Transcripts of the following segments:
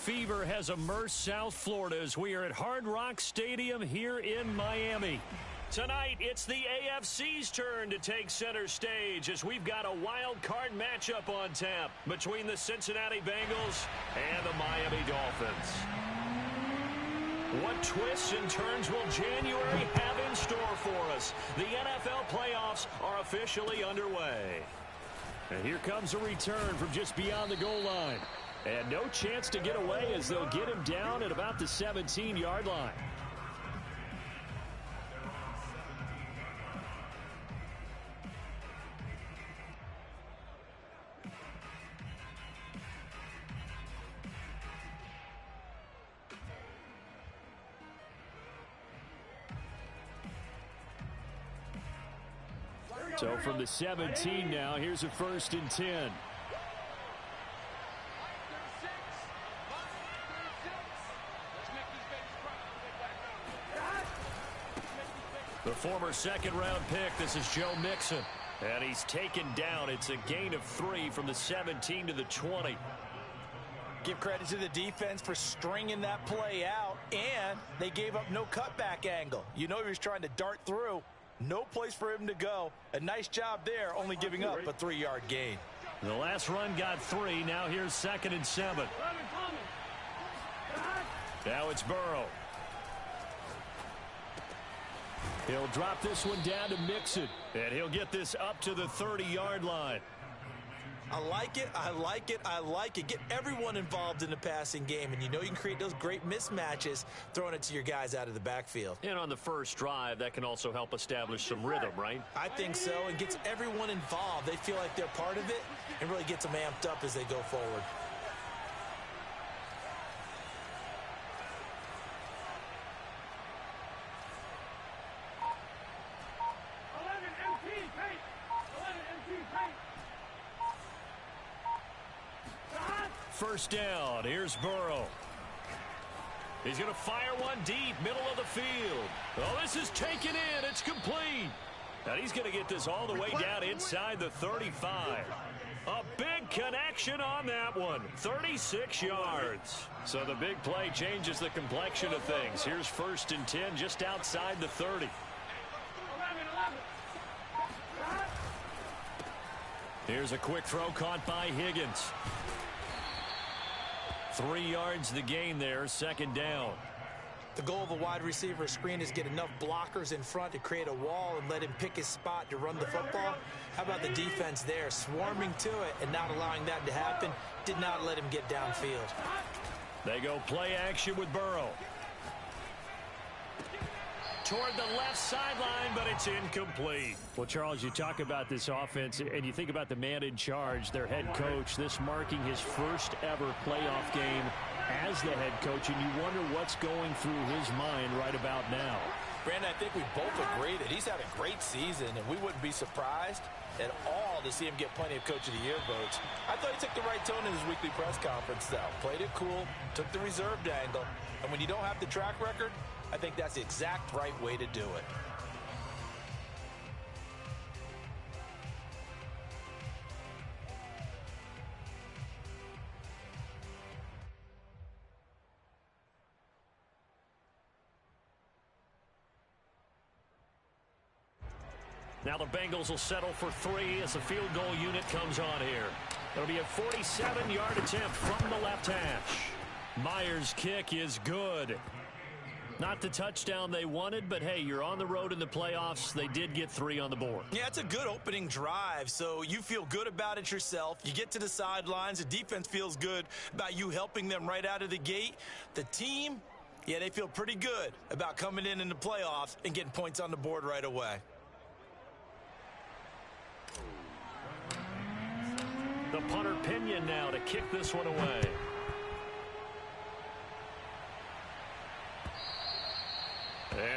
fever has immersed South Florida as we are at Hard Rock Stadium here in Miami. Tonight, it's the AFC's turn to take center stage as we've got a wild card matchup on tap between the Cincinnati Bengals and the Miami Dolphins. What twists and turns will January have in store for us? The NFL playoffs are officially underway. And here comes a return from just beyond the goal line. And no chance to get away as they'll get him down at about the 17-yard line. So from the 17 now, here's a 1st and 10. The former second-round pick, this is Joe Mixon. And he's taken down. It's a gain of 3 from the 17 to the 20. Give credit to the defense for stringing that play out, and they gave up no cutback angle. You know he was trying to dart through. No place for him to go. A nice job there, only giving up a 3-yard gain. The last run got 3. Now here's 2nd and 7. Now it's Burrow. He'll drop this one down to Mixon, and he'll get this up to the 30-yard line. I like it, I like it, I like it. Get everyone involved in the passing game, and you know you can create those great mismatches throwing it to your guys out of the backfield. And on the first drive, that can also help establish some rhythm, right? I think so, and gets everyone involved. They feel like they're part of it and really gets them amped up as they go forward. First down, here's Burrow. He's going to fire one deep, middle of the field. Oh, this is taken in. It's complete. And he's going to get this all the way down inside the 35. A big connection on that one. 36 yards. So the big play changes the complexion of things. Here's 1st and 10 just outside the 30. Here's a quick throw caught by Higgins. 3 yards the gain there, 2nd down. The goal of a wide receiver screen is get enough blockers in front to create a wall and let him pick his spot to run the football. How about the defense there, swarming to it and not allowing that to happen? Did not let him get downfield. They go play action with Burrow. Toward the left sideline, but it's incomplete. Well, Charles, you talk about this offense, and you think about the man in charge, their head coach, this marking his first ever playoff game as the head coach, and you wonder what's going through his mind right about now. Brandon, I think we both agree that he's had a great season, and we wouldn't be surprised at all to see him get plenty of Coach of the Year votes. I thought he took the right tone in his weekly press conference, though. Played it cool, took the reserved angle, and when you don't have the track record, I think that's the exact right way to do it. Now the Bengals will settle for 3 as the field goal unit comes on here. It'll be a 47-yard attempt from the left hash. Myers' kick is good. Not the touchdown they wanted, but hey, you're on the road in the playoffs. They did get 3 on the board. Yeah, it's a good opening drive, so you feel good about it yourself. You get to the sidelines. The defense feels good about you helping them right out of the gate. The team, yeah, they feel pretty good about coming in the playoffs and getting points on the board right away. The punter Pinion now to kick this one away.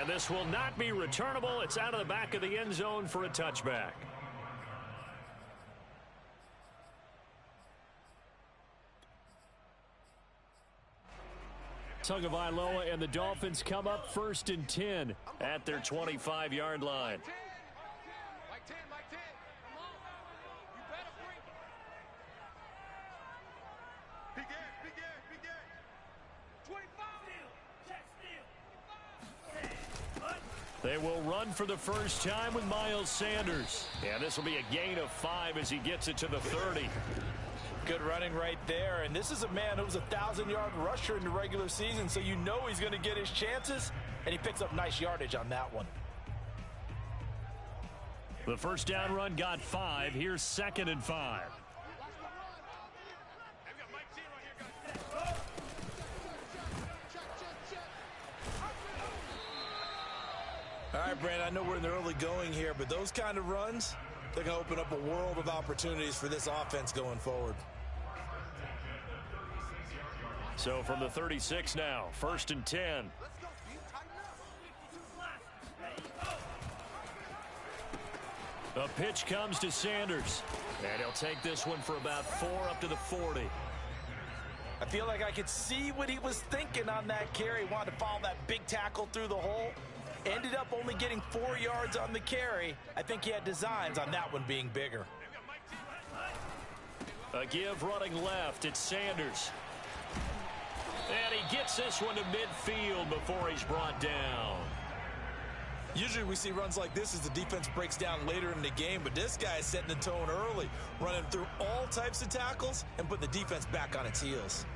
And this will not be returnable. It's out of the back of the end zone for a touchback. Tagovailoa and the Dolphins come up 1st and 10 at their 25-yard line. They will run for the first time with Miles Sanders. And this will be a gain of 5 as he gets it to the 30. Good running right there. And this is a man who was a 1,000-yard rusher in the regular season, so you know he's going to get his chances. And he picks up nice yardage on that one. The first down run got 5. Here's 2nd and 5. All right, Brandon, I know we're in the early going here, but those kind of runs, they're going to open up a world of opportunities for this offense going forward. So from the 36 now, 1st and 10. A pitch comes to Sanders. And he'll take this one for about 4 up to the 40. I feel like I could see what he was thinking on that carry. Wanted to follow that big tackle through the hole. Ended up only getting 4 yards on the carry. I think he had designs on that one being bigger. A give running left. It's Sanders. And he gets this one to midfield before he's brought down. Usually we see runs like this as the defense breaks down later in the game, but this guy is setting the tone early, running through all types of tackles and putting the defense back on its heels.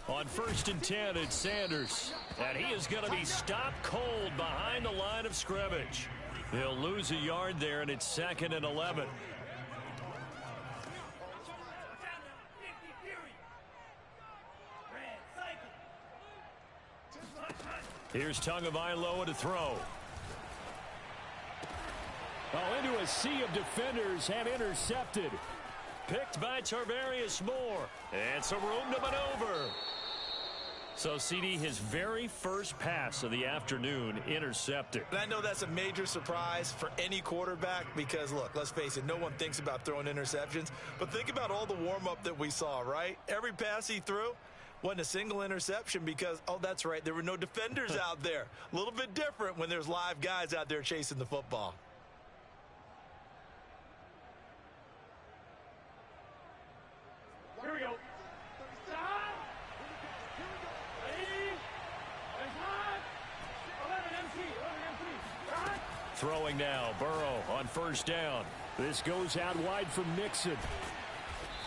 On 1st and 10, it's Sanders. And he is going to be stopped cold behind the line of scrimmage. He'll lose a yard there, and it's 2nd and 11. Here's Tagovailoa to throw. Oh, into a sea of defenders and intercepted. Picked by Tarvarius Moore. And some room to maneuver. So, CD, his very first pass of the afternoon intercepted. And I know that's a major surprise for any quarterback because, look, let's face it, no one thinks about throwing interceptions. But think about all the warm-up that we saw, right? Every pass he threw wasn't a single interception because, oh, that's right, there were no defenders out there. A little bit different when there's live guys out there chasing the football. Here we go. Throwing now, Burrow on 1st down. This goes out wide for Mixon.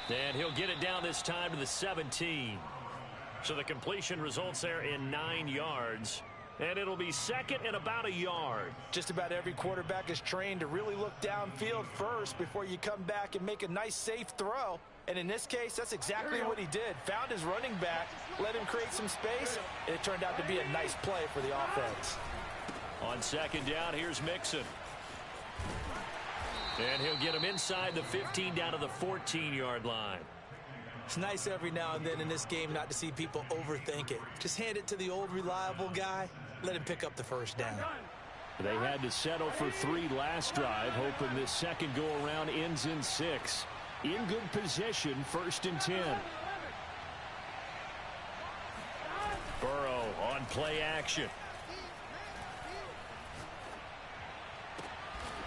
And he'll get it down this time to the 17. So the completion results there in 9 yards. And it'll be 2nd and about a yard. Just about every quarterback is trained to really look downfield first before you come back and make a nice, safe throw. And in this case, that's exactly what he did. Found his running back, let him create some space, and it turned out to be a nice play for the offense. On 2nd down, here's Mixon. And he'll get him inside the 15 down to the 14-yard line. It's nice every now and then in this game not to see people overthink it. Just hand it to the old reliable guy. Let him pick up the first down. They had to settle for 3 last drive, hoping this second go-around ends in 6. In good position, 1st and 10. Burrow on play action.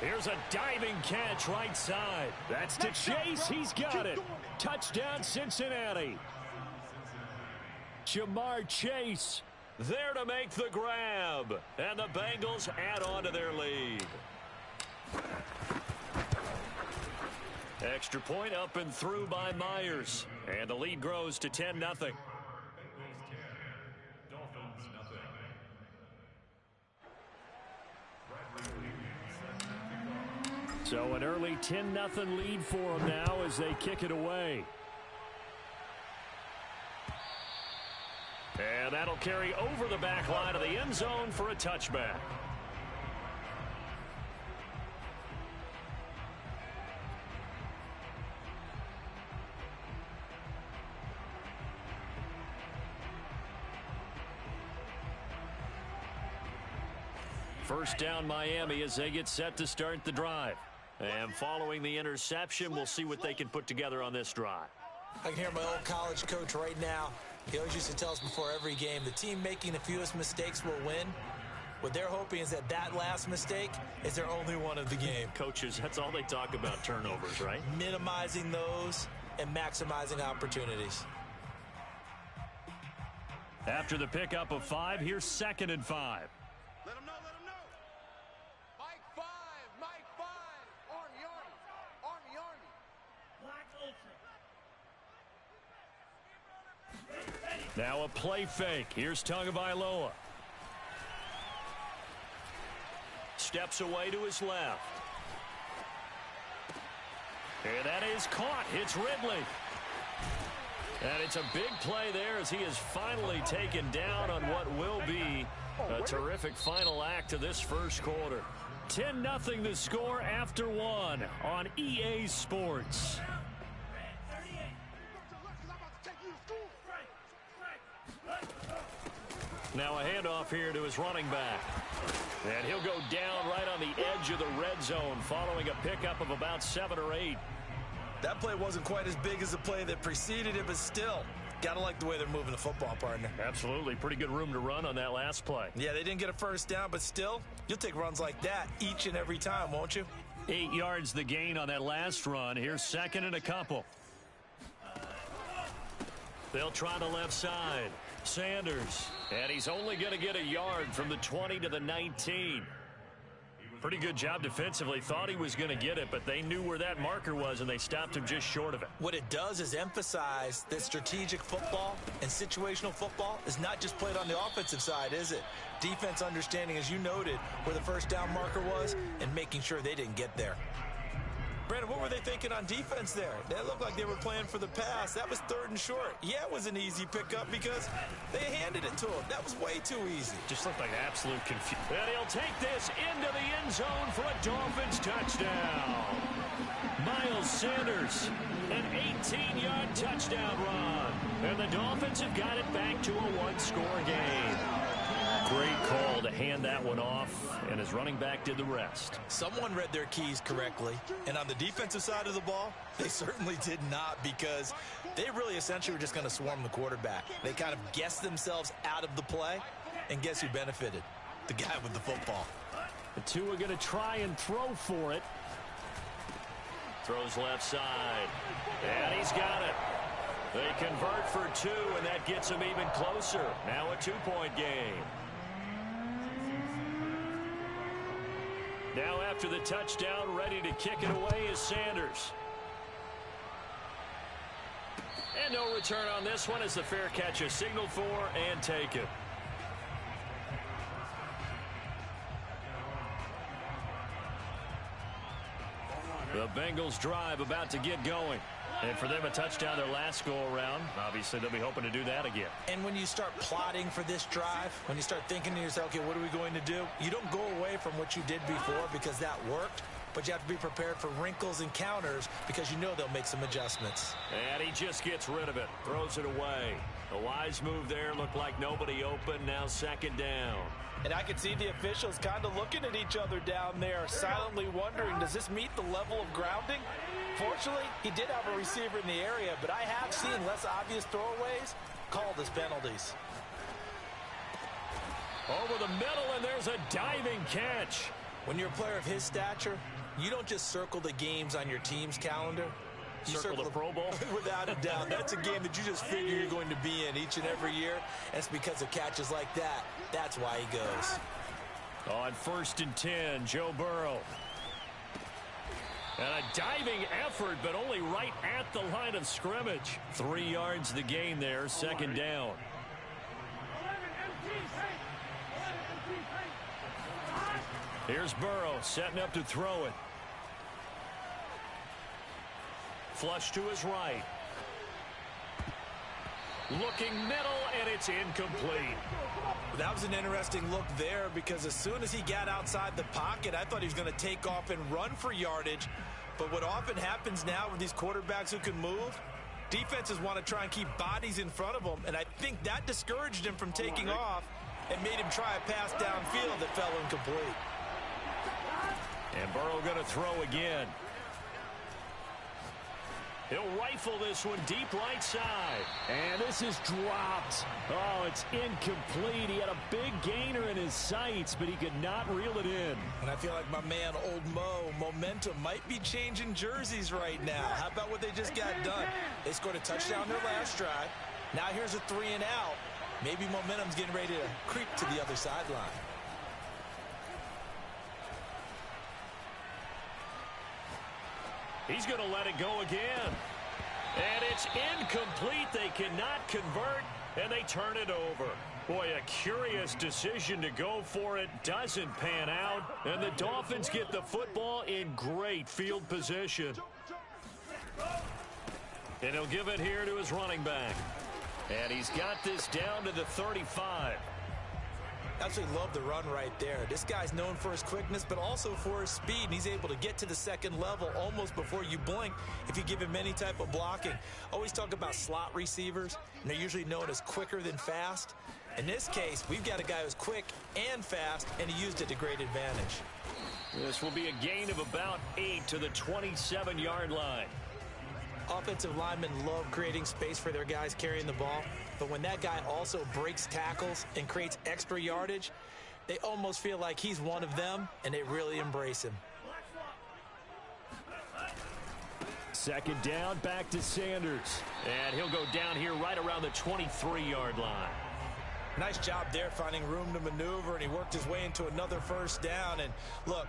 Here's a diving catch right side. That's to Chase. He's got it. Touchdown, Cincinnati. Jamar Chase there to make the grab. And the Bengals add on to their lead. Extra point up and through by Myers. And the lead grows to 10-0. So an early 10-0 lead for them now as they kick it away. And that'll carry over the back line of the end zone for a touchback. First down Miami as they get set to start the drive. And following the interception, we'll see what they can put together on this drive. I can hear my old college coach right now. He always used to tell us before every game, the team making the fewest mistakes will win. What they're hoping is that that last mistake is their only one of the game. Coaches, that's all they talk about, turnovers, right? Minimizing those and maximizing opportunities. After the pickup of 5, here's 2nd and 5. Let him know, let him know. Mike 5, Mike 5. Army, Army, Army, Army. Now a play fake. Here's Tagovailoa. Steps away to his left. And that is caught. It's Ridley. And it's a big play there as he is finally taken down on what will be a terrific final act of this first quarter. 10-0 the score after 1 on EA Sports. Now a handoff here to his running back. And he'll go down right on the edge of the red zone following a pickup of about 7 or 8. That play wasn't quite as big as the play that preceded it, but still, got to like the way they're moving the football, partner. Absolutely. Pretty good room to run on that last play. Yeah, they didn't get a first down, but still, you'll take runs like that each and every time, won't you? 8 yards the gain on that last run. Here's 2nd and a couple. They'll try the left side. Sanders. And he's only going to get a yard from the 20 to the 19. Pretty good job defensively. Thought he was going to get it, but they knew where that marker was, and they stopped him just short of it. What it does is emphasize that strategic football and situational football is not just played on the offensive side, is it? Defense understanding, as you noted, where the first down marker was and making sure they didn't get there. Brandon, what were they thinking on defense there? They looked like they were playing for the pass. That was 3rd and short. Yeah, it was an easy pickup because they handed it to him. That was way too easy. Just looked like absolute confusion. And he'll take this into the end zone for a Dolphins touchdown. Miles Sanders, an 18-yard touchdown run. And the Dolphins have got it back to a 1-score game. Great call to hand that one off, and his running back did the rest. Someone read their keys correctly, and on the defensive side of the ball, they certainly did not, because they really essentially were just going to swarm the quarterback. They kind of guessed themselves out of the play, and guess who benefited? The guy with the football. The two are going to try and throw for it. Throws left side, and he's got it. They convert for 2, and that gets them even closer. Now a 2-point game. Now after the touchdown, ready to kick it away is Sanders. And no return on this one as the fair catch is signaled for and taken. The Bengals drive about to get going. And for them, a touchdown their last go-around. Obviously, they'll be hoping to do that again. And when you start plotting for this drive, when you start thinking to yourself, okay, what are we going to do? You don't go away from what you did before because that worked, but you have to be prepared for wrinkles and counters because you know they'll make some adjustments. And he just gets rid of it, throws it away. A wise move there, looked like nobody open, now 2nd down. And I could see the officials kind of looking at each other down there, silently wondering, does this meet the level of grounding? Fortunately, he did have a receiver in the area, but I have seen less obvious throwaways called as penalties. Over the middle, and there's a diving catch. When you're a player of his stature, you don't just circle the games on your team's calendar. You circle the Pro Bowl? Without a doubt. That's a game that you just figure you're going to be in each and every year. And it's because of catches like that. That's why he goes. On 1st and 10, Joe Burrow. And a diving effort, but only right at the line of scrimmage. 3 yards the gain there, 2nd down. Here's Burrow setting up to throw it. Flush to his right. Looking middle, and it's incomplete. That was an interesting look there because as soon as he got outside the pocket, I thought he was going to take off and run for yardage. But what often happens now with these quarterbacks who can move, defenses want to try and keep bodies in front of them, and I think that discouraged him from taking off and made him try a pass downfield that fell incomplete. And Burrow going to throw again. He'll rifle this one deep right side. And this is dropped. Oh, it's incomplete. He had a big gainer in his sights, but he could not reel it in. And I feel like my man, Old Mo, momentum might be changing jerseys right now. How about what they just got done? They scored a touchdown their last drive. Now here's a 3 and out. Maybe momentum's getting ready to creep to the other sideline. He's going to let it go again. And it's incomplete. They cannot convert, and they turn it over. Boy, a curious decision to go for it. Doesn't pan out, and the Dolphins get the football in great field position. And he'll give it here to his running back. And he's got this down to the 35. Absolutely love the run right there. This guy's known for his quickness, but also for his speed, and he's able to get to the second level almost before you blink if you give him any type of blocking. Always talk about slot receivers, and they're usually known as quicker than fast. In this case, we've got a guy who's quick and fast, and he used it to great advantage. This will be a gain of about 8 to the 27-yard line. Offensive linemen love creating space for their guys carrying the ball, but when that guy also breaks tackles and creates extra yardage, they almost feel like he's one of them, and they really embrace him. Second down, back to Sanders. And he'll go down here right around the 23-yard line. Nice job there finding room to maneuver, and he worked his way into another first down. And look,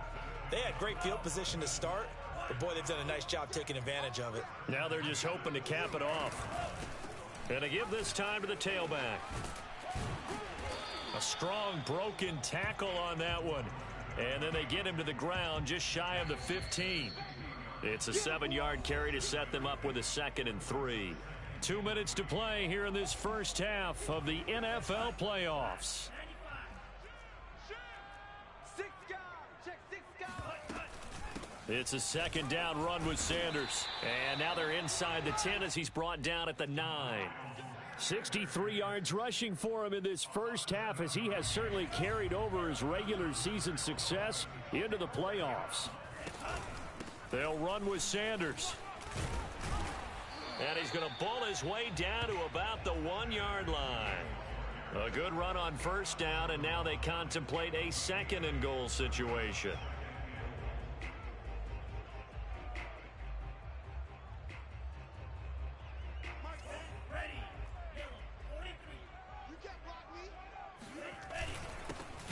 they had great field position to start, but boy, they've done a nice job taking advantage of it. Now they're just hoping to cap it off. And to give this time to the tailback. A strong broken tackle on that one. And then they get him to the ground just shy of the 15. It's a 7-yard carry to set them up with a 2nd and 3. 2 minutes to play here in this first half of the NFL playoffs. It's a 2nd down run with Sanders. And now they're inside the 10 as he's brought down at the 9. 63 yards rushing for him in this first half as he has certainly carried over his regular season success into the playoffs. They'll run with Sanders. And he's going to bull his way down to about the 1-yard line. A good run on first down, and now they contemplate a 2nd and goal situation.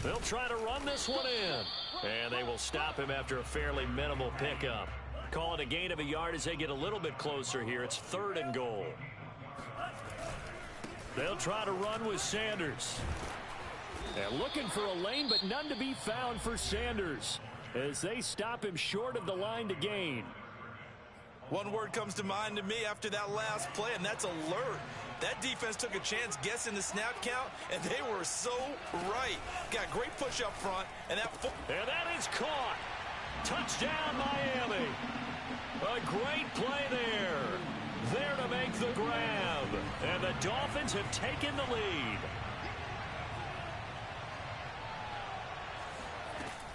They'll try to run this one in. And they will stop him after a fairly minimal pickup. Call it a gain of a yard as they get a little bit closer here. It's 3rd and goal. They'll try to run with Sanders. And looking for a lane, but none to be found for Sanders as they stop him short of the line to gain. One word comes to mind to me after that last play, and that's alert. That defense took a chance guessing the snap count, and they were so right. Got great push up front, and that is caught. Touchdown, Miami. A great play there. There to make the grab. And the Dolphins have taken the lead.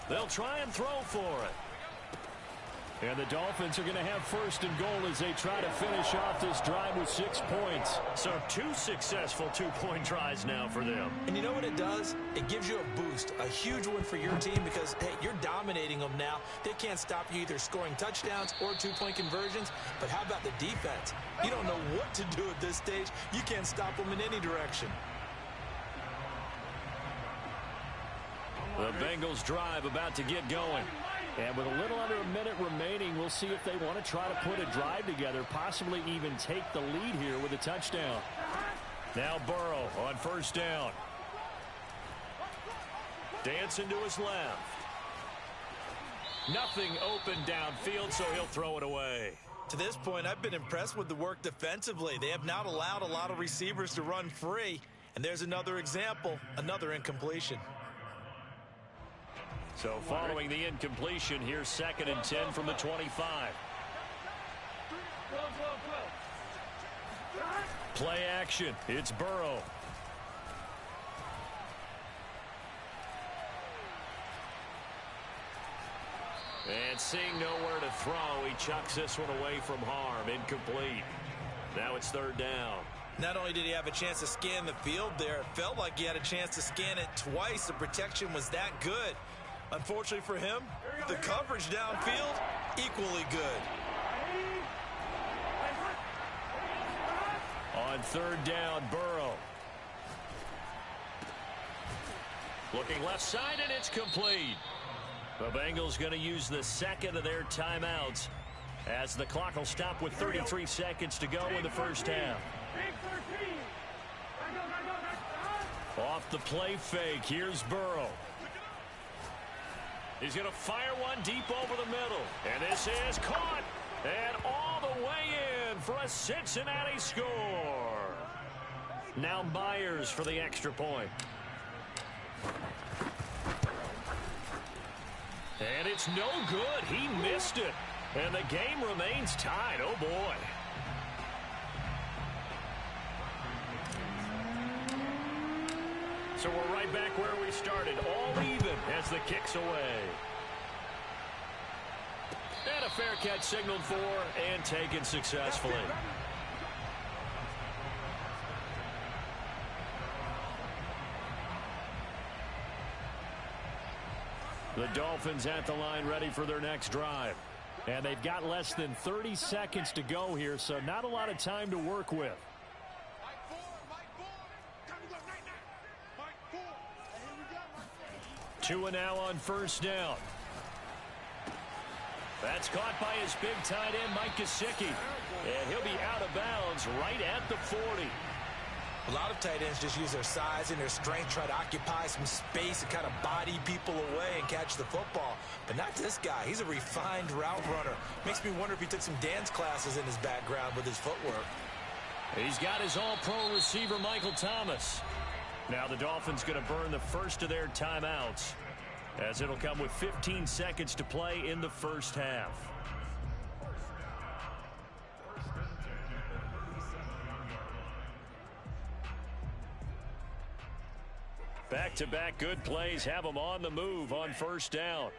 They'll try and throw for it. And the Dolphins are going to have 1st and goal as they try to finish off this drive with 6 points. So 2 successful 2-point tries now for them. And you know what it does? It gives you a boost, a huge one for your team because, hey, you're dominating them now. They can't stop you either scoring touchdowns or 2-point conversions. But how about the defense? You don't know what to do at this stage. You can't stop them in any direction. The Bengals drive about to get going. And with a little under a minute remaining, we'll see if they want to try to put a drive together, possibly even take the lead here with a touchdown. Now Burrow on first down. Dancing to his left. Nothing open downfield, so he'll throw it away. To this point, I've been impressed with the work defensively. They have not allowed a lot of receivers to run free. And there's another example, another incompletion. So following the incompletion, here's 2nd and 10 from the 25. Play action. It's Burrow. And seeing nowhere to throw, he chucks this one away from harm. Incomplete. Now it's third down. Not only did he have a chance to scan the field there, it felt like he had a chance to scan it twice. The protection was that good. Unfortunately for him, the coverage downfield, equally good. On third down, Burrow. Looking left side, and it's complete. The Bengals going to use the second of their timeouts as the clock will stop with 33 seconds to go in the first half. Off the play fake, here's Burrow. He's going to fire one deep over the middle. And this is caught. And all the way in for a Cincinnati score. Now Myers for the extra point. And it's no good. He missed it. And the game remains tied. Oh, boy. So we're right back where we started. All even as the kick's away. And a fair catch signaled for and taken successfully. The Dolphins at the line ready for their next drive. And they've got less than 30 seconds to go here, so not a lot of time to work with. Two and now on first down. That's caught by his big tight end, Mike Gesicki. And he'll be out of bounds right at the 40. A lot of tight ends just use their size and their strength, try to occupy some space and kind of body people away and catch the football. But not this guy. He's a refined route runner. Makes me wonder if he took some dance classes in his background with his footwork. He's got his all-pro receiver, Michael Thomas. Now the Dolphins going to burn the first of their timeouts, as it'll come with 15 seconds to play in the first half. Back-to-back good plays have them on the move on first down.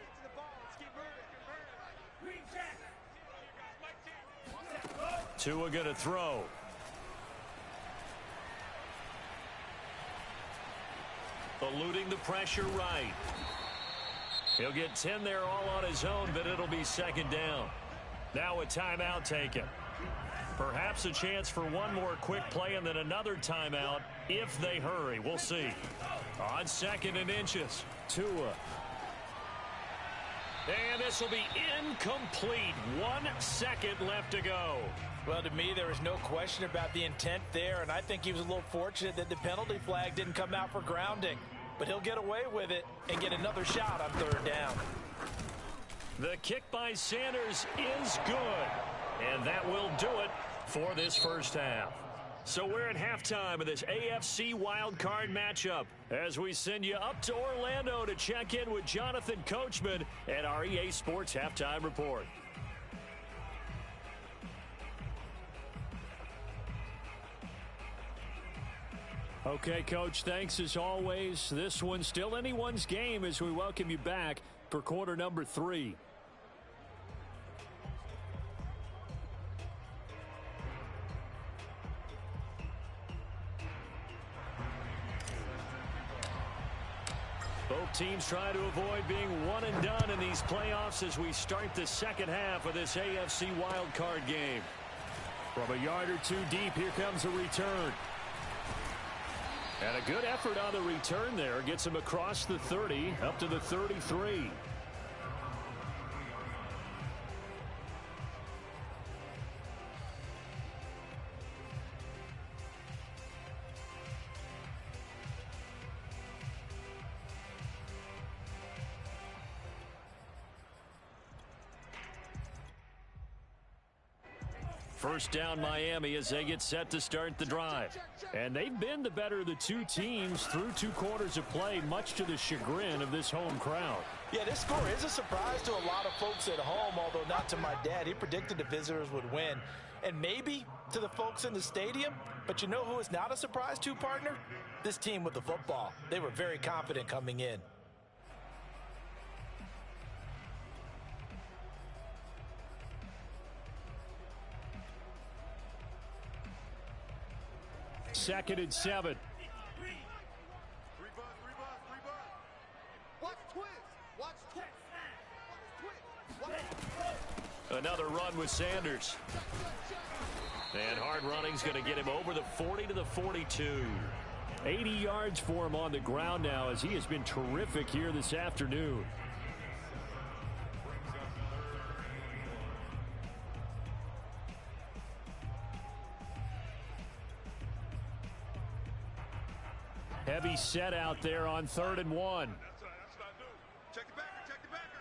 Tua going to throw. Eluding the pressure right. He'll get 10 there all on his own, but it'll be second down. Now a timeout taken. Perhaps a chance for one more quick play and then another timeout if they hurry. We'll see. On second and inches, Tua. And this will be incomplete. 1 second left to go. Well, to me, there was no question about the intent there, and I think he was a little fortunate that the penalty flag didn't come out for grounding. But he'll get away with it and get another shot on third down. The kick by Sanders is good. And that will do it for this first half. So we're at halftime of this AFC wildcard matchup as we send you up to Orlando to check in with Jonathan Coachman at our EA Sports Halftime Report. Okay, Coach, thanks as always. This one's still anyone's game as we welcome you back for quarter number 3. Both teams try to avoid being one and done in these playoffs as we start the second half of this AFC wildcard game. From a yard or two deep, here comes a return. And a good effort on the return there. Gets him across the 30, up to the 33. First down Miami as they get set to start the drive. And they've been the better of the two teams through 2 quarters of play, much to the chagrin of this home crowd. Yeah, this score is a surprise to a lot of folks at home, although not to my dad. He predicted the visitors would win. And maybe to the folks in the stadium. But you know who is not a surprise to, partner? This team with the football. They were very confident coming in. 2nd and 7. Watch twist. Watch twist. Watch twist. Another run with Sanders. And hard running's going to get him over the 40 to the 42. 80 yards for him on the ground now as he has been terrific here this afternoon. Heavy set out there on 3rd and 1. That's what I do. Check the backer. Check the backer.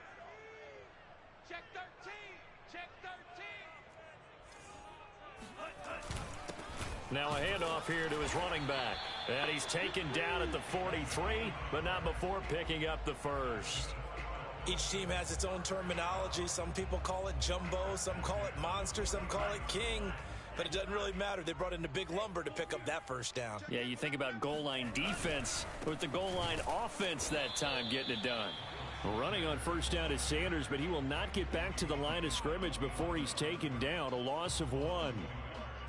Check 13. Check 13. Now a handoff here to his running back. And he's taken down at the 43, but not before picking up the first. Each team has its own terminology. Some people call it jumbo, some call it monster, some call it king. But it doesn't really matter. They brought in a big lumber to pick up that first down. Yeah, you think about goal line defense with the goal line offense that time getting it done. Running on first down is Sanders, but he will not get back to the line of scrimmage before he's taken down. A loss of 1.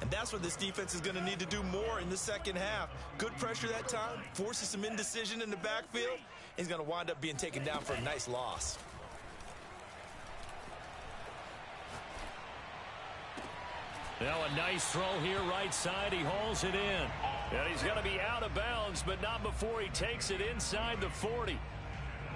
And that's what this defense is going to need to do more in the second half. Good pressure that time, forces some indecision in the backfield. He's going to wind up being taken down for a nice loss. Now a nice throw here right side. He hauls it in. And he's going to be out of bounds, but not before he takes it inside the 40.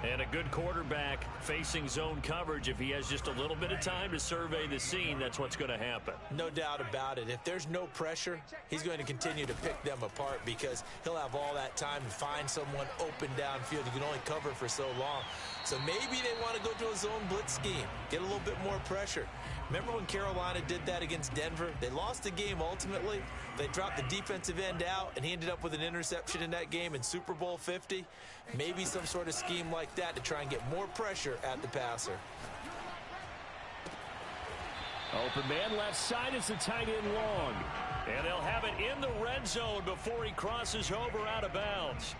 And a good quarterback facing zone coverage. If he has just a little bit of time to survey the scene, that's what's going to happen. No doubt about it. If there's no pressure, he's going to continue to pick them apart because he'll have all that time to find someone open downfield. You can only cover for so long. So maybe they want to go to a zone blitz scheme, get a little bit more pressure. Remember when Carolina did that against Denver? They lost the game ultimately. They dropped the defensive end out, and he ended up with an interception in that game in Super Bowl 50. Maybe some sort of scheme like that to try and get more pressure at the passer. Open man left side is the tight end long. And they'll have it in the red zone before he crosses over out of bounds.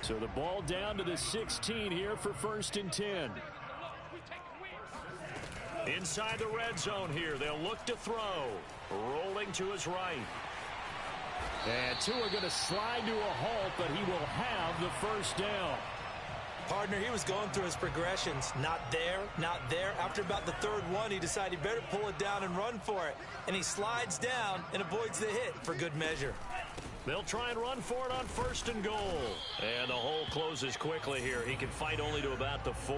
So the ball down to the 16 here for 1st and 10. Inside the red zone here, they'll look to throw. Rolling to his right. And Tua going to slide to a halt, but he will have the first down. Partner, he was going through his progressions. Not there, not there. After about the 3rd one, he decided he better pull it down and run for it. And he slides down and avoids the hit for good measure. They'll try and run for it on 1st and goal. And the hole closes quickly here. He can fight only to about the 4.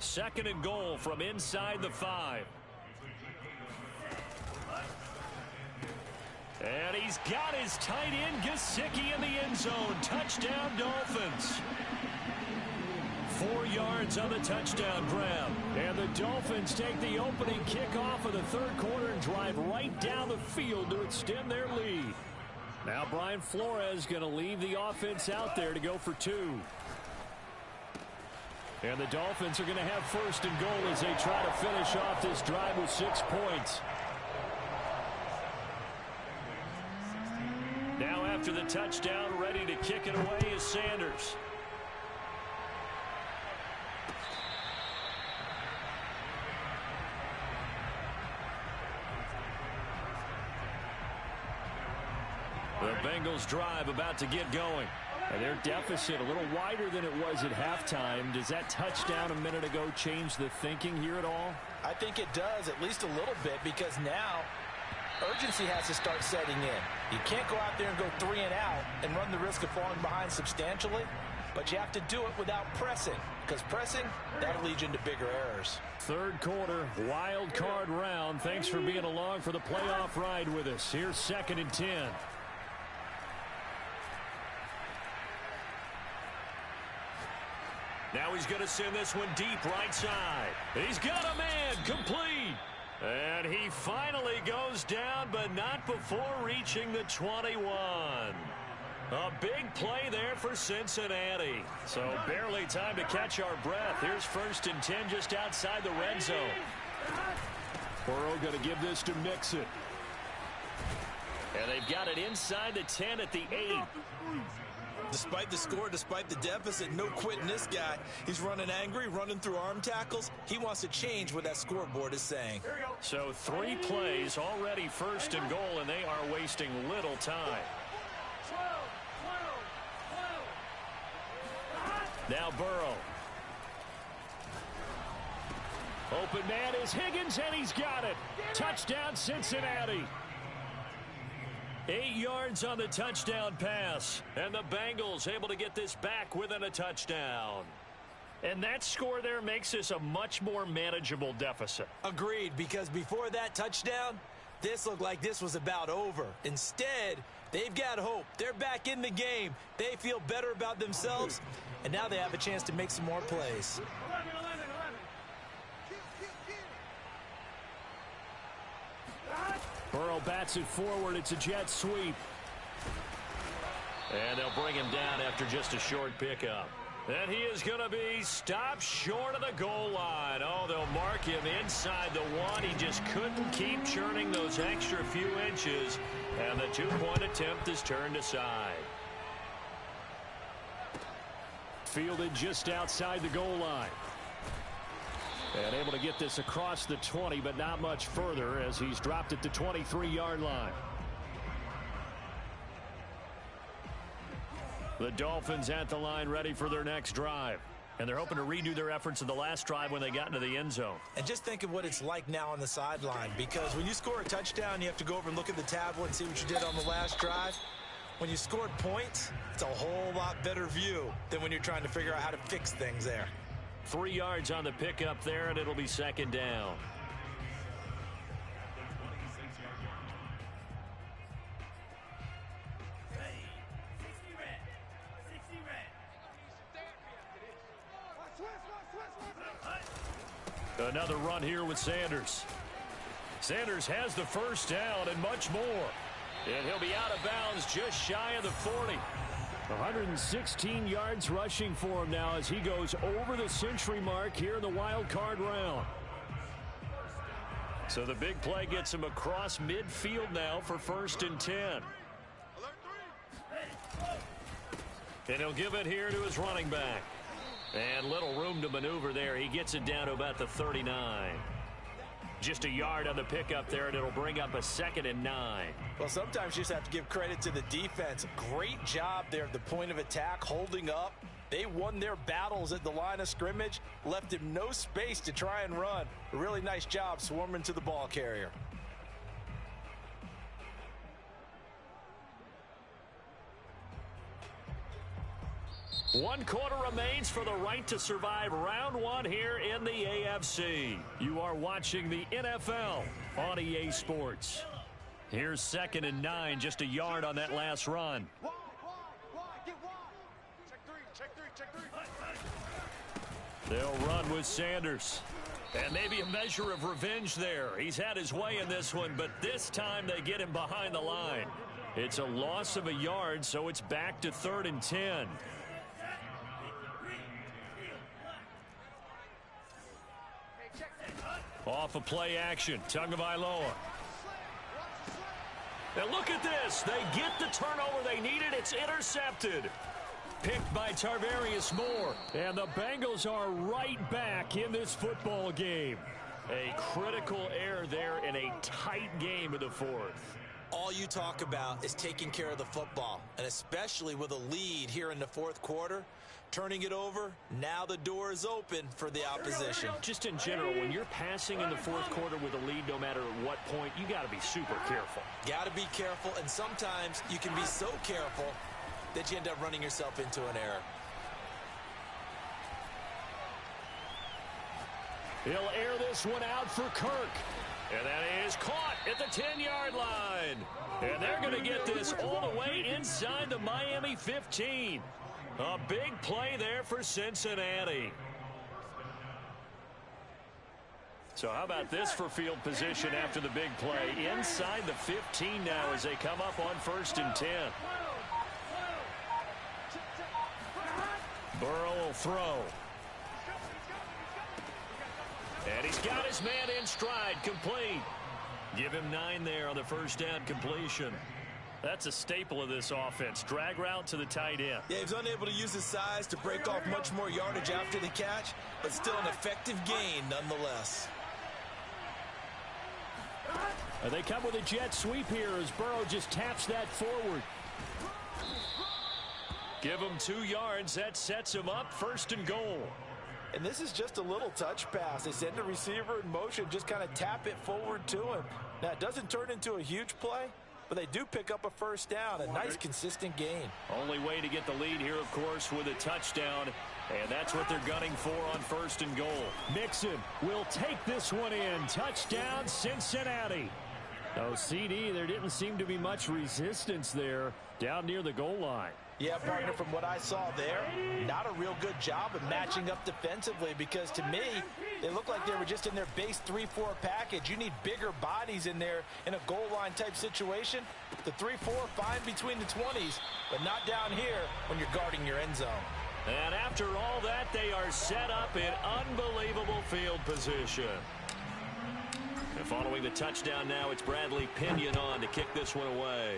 2nd and goal from inside the 5. And he's got his tight end Gesicki in the end zone. Touchdown Dolphins. 4 yards on the touchdown grab. And the Dolphins take the opening kickoff of the 3rd quarter and drive right down the field to extend their lead. Now Brian Flores going to leave the offense out there to go for 2. And the Dolphins are going to have 1st and goal as they try to finish off this drive with 6 points. Now after the touchdown, ready to kick it away is Sanders. The Bengals drive about to get going. And their deficit a little wider than it was at halftime. Does that touchdown a minute ago change the thinking here at all? I think it does, at least a little bit, because now urgency has to start setting in. You can't go out there and go 3 and out and run the risk of falling behind substantially, but you have to do it without pressing, because pressing, that'll lead you into bigger errors. 3rd quarter, wild card round. Thanks for being along for the playoff ride with us. Here's 2nd and 10. Now he's going to send this one deep right side. He's got a man, complete. And he finally goes down, but not before reaching the 21. A big play there for Cincinnati. So barely time to catch our breath. Here's 1st and 10 just outside the red zone. Burrow going to give this to Mixon. And they've got it inside the 10 at the 8. Despite the score, despite the deficit, no quitting this guy. He's running angry, running through arm tackles. He wants to change what that scoreboard is saying. So 3 plays, already 1st and goal, and they are wasting little time. Now Burrow. Open man is Higgins, and he's got it. Touchdown, Cincinnati. 8 yards on the touchdown pass. And the Bengals able to get this back within a touchdown. And that score there makes this a much more manageable deficit. Agreed, because before that touchdown, this looked like this was about over. Instead, they've got hope. They're back in the game. They feel better about themselves, and now they have a chance to make some more plays. Burrow bats it forward. It's a jet sweep. And they'll bring him down after just a short pickup. And he is going to be stopped short of the goal line. Oh, they'll mark him inside the 1. He just couldn't keep churning those extra few inches. And the 2-point attempt is turned aside. Fielded just outside the goal line. And able to get this across the 20, but not much further as he's dropped at the 23-yard line. The Dolphins at the line ready for their next drive. And they're hoping to redo their efforts in the last drive when they got into the end zone. And just think of what it's like now on the sideline, because when you score a touchdown, you have to go over and look at the tablet and see what you did on the last drive. When you scored points, it's a whole lot better view than when you're trying to figure out how to fix things there. 3 yards on the pickup there, and it'll be second down. Another run here with Sanders. Sanders has the first down and much more. And he'll be out of bounds just shy of the 40. 116 yards rushing for him now as he goes over the century mark here in the wild card round. So the big play gets him across midfield now for 1st and 10. And he'll give it here to his running back. And little room to maneuver there. He gets it down to about the 39. Just a yard on the pickup there, and it'll bring up a 2nd and 9. Well, sometimes you just have to give credit to the defense. Great job there at the point of attack, holding up. They won their battles at the line of scrimmage, left him no space to try and run. A really nice job swarming to the ball carrier. One quarter remains for the right to survive round 1 here in the AFC. You are watching the NFL on EA Sports. Here's 2nd and 9, just a yard on that last run. They'll run with Sanders. And maybe a measure of revenge there. He's had his way in this one, but this time they get him behind the line. It's a loss of a yard, so it's back to 3rd and 10. Off of play action, Tagovailoa. Now look at this. They get the turnover they needed. It's intercepted. Picked by Tarvarius Moore. And the Bengals are right back in this football game. A critical error there in a tight game in the 4th. All you talk about is taking care of the football, and especially with a lead here in the 4th quarter. Turning it over, now the door is open for the opposition. Just in general, when you're passing in the 4th quarter with a lead, no matter at what point, you got to be super careful. Got to be careful, and sometimes you can be so careful that you end up running yourself into an error. He'll air this one out for Kirk. And that is caught at the 10-yard line. And they're going to get this all the way inside the Miami 15. A big play there for Cincinnati. So how about this for field position after the big play? Inside the 15 now as they come up on 1st and 10. Burrow will throw. And he's got his man in stride, complete. Give him 9 there on the first down completion. That's a staple of this offense. Drag route to the tight end. Yeah, he's unable to use his size to break off much more yardage after the catch, but still an effective gain nonetheless. They come with a jet sweep here as Burrow just taps that forward. Give him 2 yards. That sets him up 1st and goal. And this is just a little touch pass. They send the receiver in motion, just kind of tap it forward to him. Now, it doesn't turn into a huge play, but they do pick up a 1st down, a nice, consistent gain. Only way to get the lead here, of course, with a touchdown, and that's what they're gunning for on 1st and goal. Mixon will take this one in. Touchdown, Cincinnati. Oh, CD, there didn't seem to be much resistance there down near the goal line. Yeah, partner, from what I saw there, not a real good job of matching up defensively because to me, they look like they were just in their base 3-4 package. You need bigger bodies in there in a goal line type situation. The 3-4, fine between the 20s, but not down here when you're guarding your end zone. And after all that, they are set up in unbelievable field position. And following the touchdown now, it's Bradley Pinion on to kick this one away.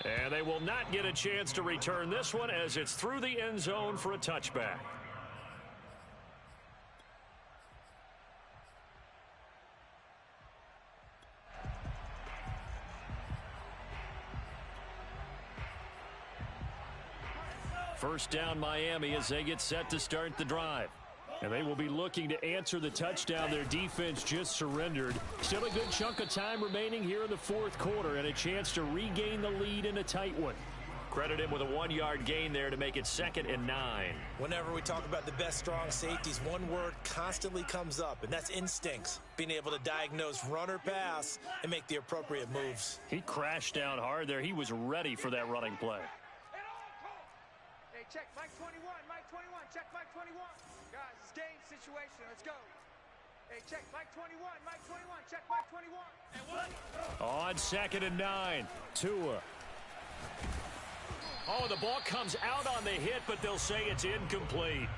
And they will not get a chance to return this one as it's through the end zone for a touchback. First down Miami as they get set to start the drive. And they will be looking to answer the touchdown their defense just surrendered. Still a good chunk of time remaining here in the 4th quarter and a chance to regain the lead in a tight one. Credit him with a 1-yard gain there to make it 2nd and 9. Whenever we talk about the best strong safeties, one word constantly comes up, and that's instincts. Being able to diagnose run or pass and make the appropriate moves. He crashed down hard there. He was ready for that running play. Hey, check Mike 21, Mike 21, check Mike 21. Guys, it's game situation. Let's go. Hey, check Mike 21, Mike 21, check Mike 21. Hey, what? On 2nd and 9, Tua. Oh, the ball comes out on the hit, but they'll say it's incomplete.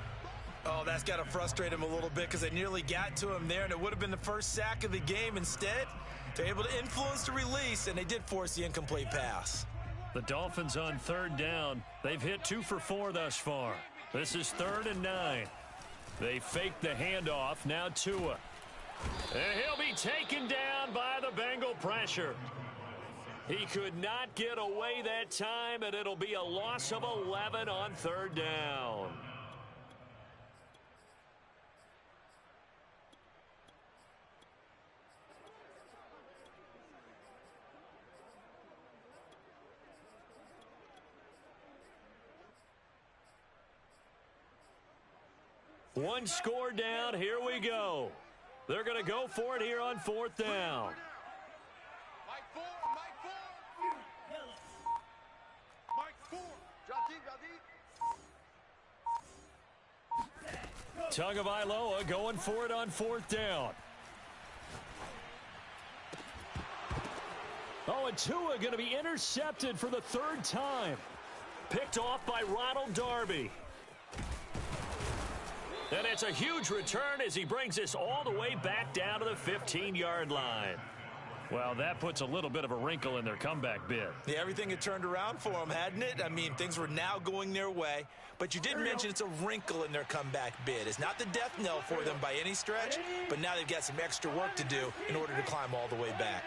Oh, that's got to frustrate him a little bit because they nearly got to him there, and it would have been the first sack of the game. Instead, they're able to influence the release, and they did force the incomplete pass. The Dolphins on 3rd down. They've hit 2 for 4 thus far. This is 3rd and 9. They fake the handoff. Now Tua. And he'll be taken down by the Bengal pressure. He could not get away that time, and it'll be a loss of 11 on 3rd down. One score down. Here we go. They're going to go for it here on 4th down. Mike 4, Mike 4. Mike 4. Tagovailoa going for it on 4th down. Oh, and Tua going to be intercepted for the 3rd time. Picked off by Ronald Darby. And it's a huge return as he brings this all the way back down to the 15-yard line. Well, that puts a little bit of a wrinkle in their comeback bid. Yeah, everything had turned around for them, hadn't it? I mean, things were now going their way. But you did mention it's a wrinkle in their comeback bid. It's not the death knell for them by any stretch, but now they've got some extra work to do in order to climb all the way back.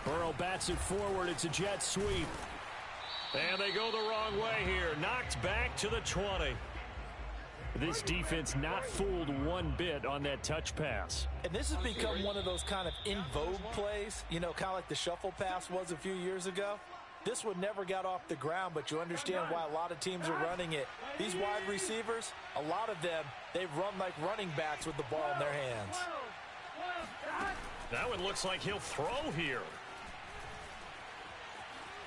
Burrow bats it forward. It's a jet sweep. And they go the wrong way here. Knocked back to the 20. This defense not fooled one bit on that touch pass. And this has become one of those kind of in vogue plays, you know, kind of like the shuffle pass was a few years ago. This one never got off the ground, but you understand why a lot of teams are running it. These wide receivers, a lot of them, they run like running backs with the ball in their hands. That one looks like he'll throw here.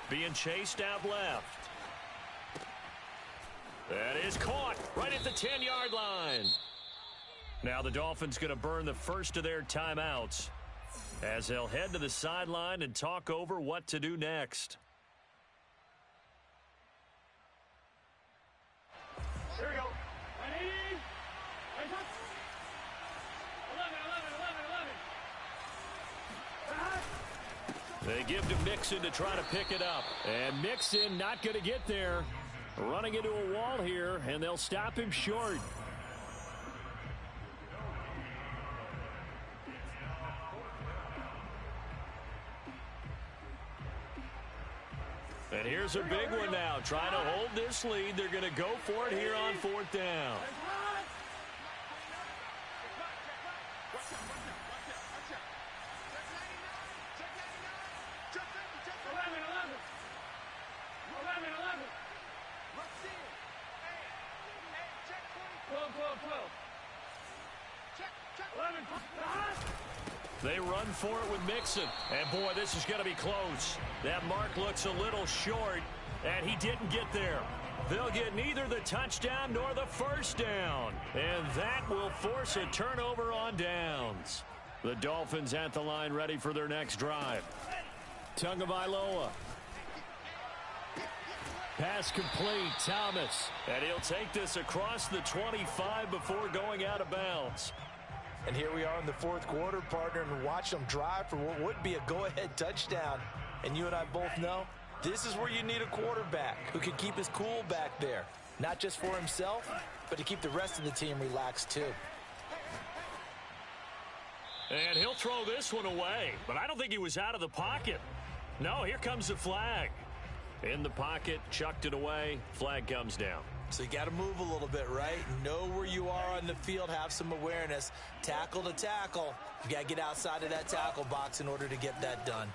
Being chased out left. That is caught right at the 10-yard line. Now the Dolphins going to burn the first of their timeouts as they'll head to the sideline and talk over what to do next. Here we go. They give to Mixon to try to pick it up. And Mixon not going to get there. Running into a wall here, and they'll stop him short. And here's a big one now. Trying to hold this lead. They're going to go for it here on 4th down. They run for it with Mixon. And, boy, this is going to be close. That mark looks a little short, and he didn't get there. They'll get neither the touchdown nor the first down. And that will force a turnover on downs. The Dolphins at the line ready for their next drive. Tagovailoa. Pass complete, Thomas. And he'll take this across the 25 before going out of bounds. And here we are in the 4th quarter, partner, and watch them drive for what would be a go-ahead touchdown. And you and I both know this is where you need a quarterback who can keep his cool back there. Not just for himself, but to keep the rest of the team relaxed too. And he'll throw this one away, but I don't think he was out of the pocket. No, here comes the flag. In the pocket, chucked it away, flag comes down. So you got to move a little bit, right? Know where you are on the field, have some awareness. Tackle to tackle. You got to get outside of that tackle box in order to get that done.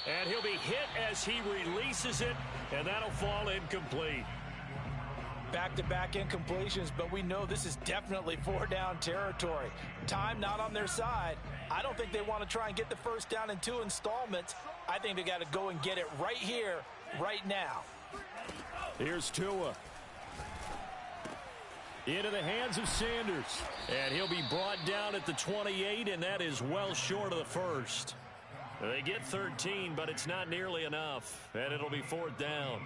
And he'll be hit as he releases it, and that'll fall incomplete. Back-to-back incompletions, but we know this is definitely 4-down territory. Time not on their side. I don't think they want to try and get the first down in 2 installments. I think they got to go and get it right here, right now. Here's Tua. Into the hands of Sanders. And he'll be brought down at the 28, and that is well short of the first. They get 13, but it's not nearly enough. And it'll be 4th down.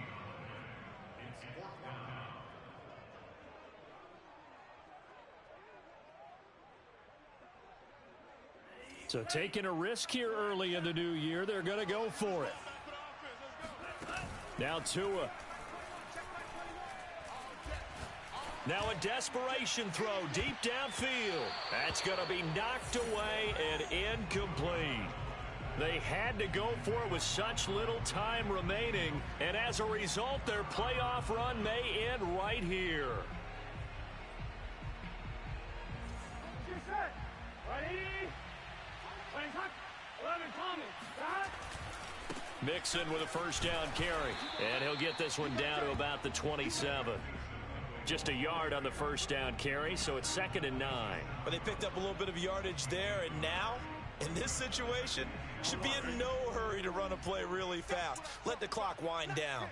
So taking a risk here early in the new year, they're going to go for it. Now Tua. Now a desperation throw deep downfield. That's going to be knocked away and incomplete. They had to go for it with such little time remaining, and as a result, their playoff run may end right here. Mixon with a first down carry, and he'll get this one down to about the 27. Just a yard on the first down carry, so it's 2nd and 9. But they picked up a little bit of yardage there, and now, in this situation, should be in no hurry to run a play really fast. Let the clock wind down.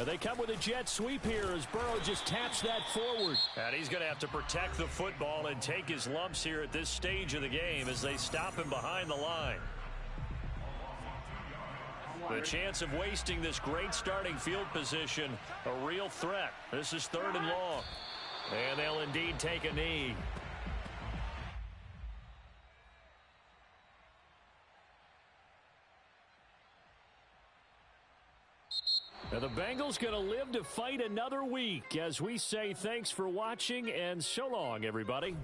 They come with a jet sweep here as Burrow just taps that forward. And he's going to have to protect the football and take his lumps here at this stage of the game as they stop him behind the line. The chance of wasting this great starting field position, a real threat. This is 3rd and long. And they'll indeed take a knee. Now the Bengals going to live to fight another week as we say thanks for watching and so long, everybody.